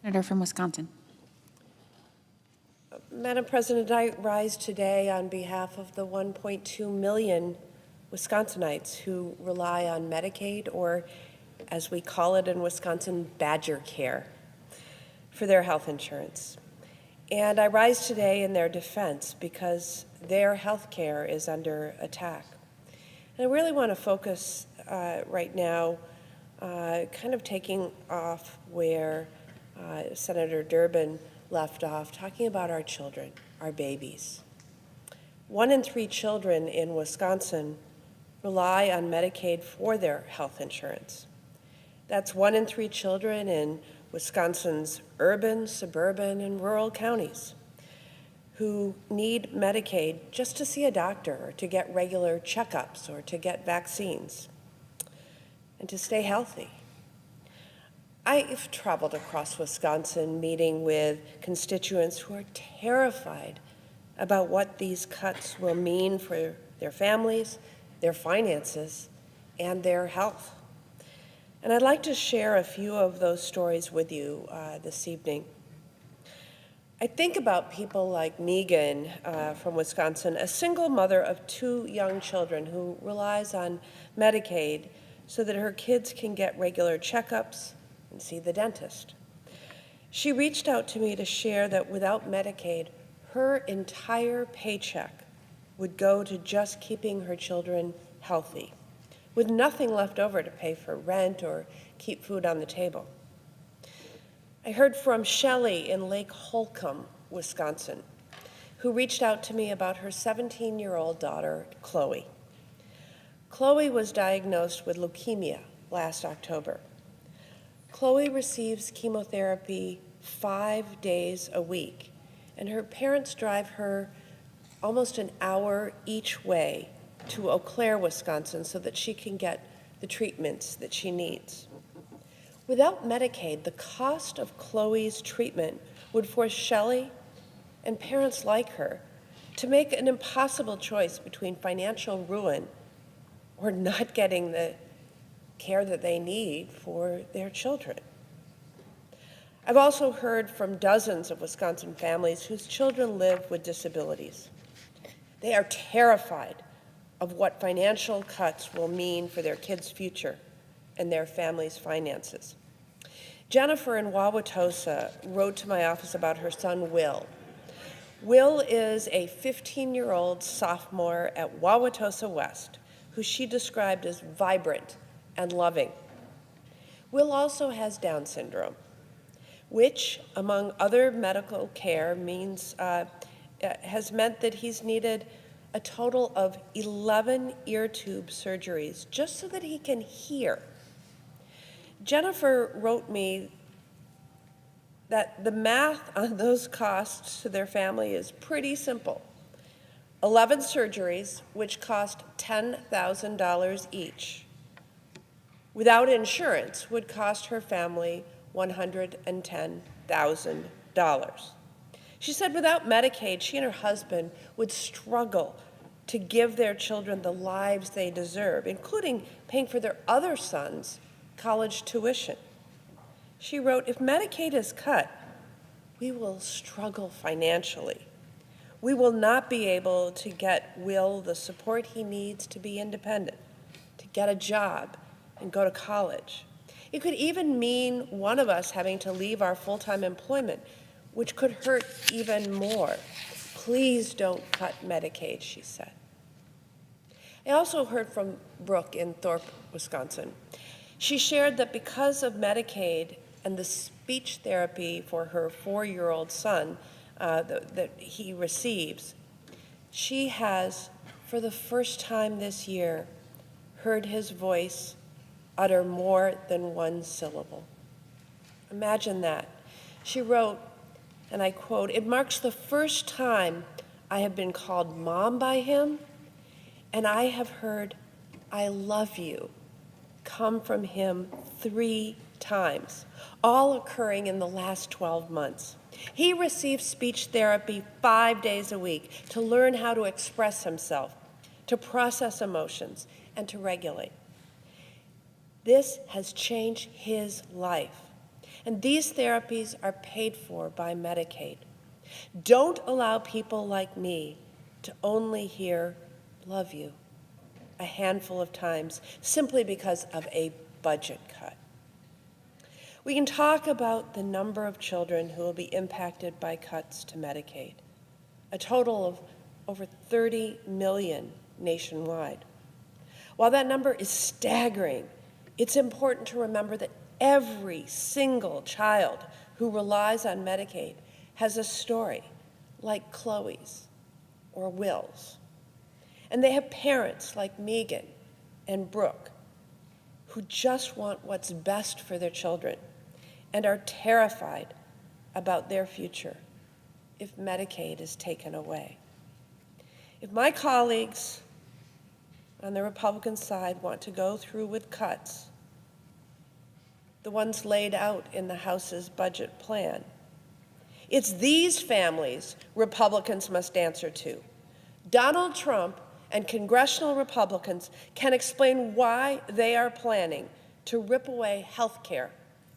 Senator from Wisconsin. Madam President, I rise today on behalf of the 1.2 million Wisconsinites who rely on Medicaid, or as we call it in Wisconsin, Badger Care, for their health insurance. And I rise today in their defense because their health care is under attack. And I really want to focus right now, kind of taking off where Senator Durbin left off, talking about our children, our babies. 1 in 3 children in Wisconsin rely on Medicaid for their health insurance. That's 1 in 3 children in Wisconsin's urban, suburban, and rural counties who need Medicaid just to see a doctor or to get regular checkups or to get vaccines and to stay healthy. I've traveled across Wisconsin meeting with constituents who are terrified about what these cuts will mean for their families, their finances, and their health. And I'd like to share a few of those stories with you this evening. I think about people like Megan from Wisconsin, a single mother of 2 young children who relies on Medicaid so that her kids can get regular checkups and see the dentist. She reached out to me to share that without Medicaid, her entire paycheck would go to just keeping her children healthy, with nothing left over to pay for rent or keep food on the table. I heard from Shelley in Lake Holcomb, Wisconsin, who reached out to me about her 17-year-old daughter, Chloe. Chloe was diagnosed with leukemia last October. Chloe receives chemotherapy 5 days a week, and her parents drive her almost an hour each way to Eau Claire, Wisconsin, so that she can get the treatments that she needs. Without Medicaid, the cost of Chloe's treatment would force Shelley and parents like her to make an impossible choice between financial ruin or not getting the care that they need for their children. I've also heard from dozens of Wisconsin families whose children live with disabilities. They are terrified of what financial cuts will mean for their kids' future and their family's finances. Jennifer in Wauwatosa wrote to my office about her son, Will. Will is a 15-year-old sophomore at Wauwatosa West, who she described as vibrant and loving. Will also has Down syndrome, which, among other medical care, has meant that he's needed a total of 11 ear tube surgeries just so that he can hear. Jennifer wrote me that the math on those costs to their family is pretty simple. 11 surgeries, which cost $10,000 each, without insurance, would cost her family $110,000. She said without Medicaid, she and her husband would struggle to give their children the lives they deserve, including paying for their other sons' college tuition. She wrote, "If Medicaid is cut, we will struggle financially. We will not be able to get Will the support he needs to be independent, to get a job, and go to college. It could even mean one of us having to leave our full-time employment, which could hurt even more. Please don't cut Medicaid," she said. I also heard from Brooke in Thorpe, Wisconsin. She shared that because of Medicaid and the speech therapy for her 4-year-old son that he receives, she has, for the first time this year, heard his voice utter more than one syllable. Imagine that. She wrote, and I quote, "It marks the first time I have been called mom by him, and I have heard 'I love you' come from him 3 times, all occurring in the last 12 months. He receives speech therapy 5 days a week to learn how to express himself, to process emotions, and to regulate. This has changed his life. And these therapies are paid for by Medicaid. Don't allow people like me to only hear "love you" a handful of times simply because of a budget cut. We can talk about the number of children who will be impacted by cuts to Medicaid, a total of over 30 million nationwide. While that number is staggering, it's important to remember that every single child who relies on Medicaid has a story like Chloe's or Will's. And they have parents like Megan and Brooke who just want what's best for their children and are terrified about their future if Medicaid is taken away. If my colleagues on the Republican side want to go through with cuts, the ones laid out in the House's budget plan, it's these families Republicans must answer to. Donald Trump and congressional Republicans can explain why they are planning to rip away health care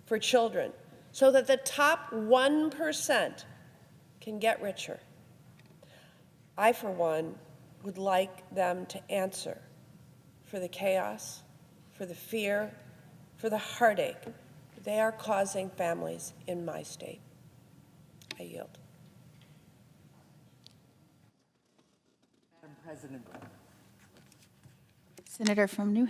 for children so that the top 1% can get richer. I, for one, would like them to answer for the chaos, for the fear, for the heartache they are causing families in my state. I yield. Madam President. Senator from New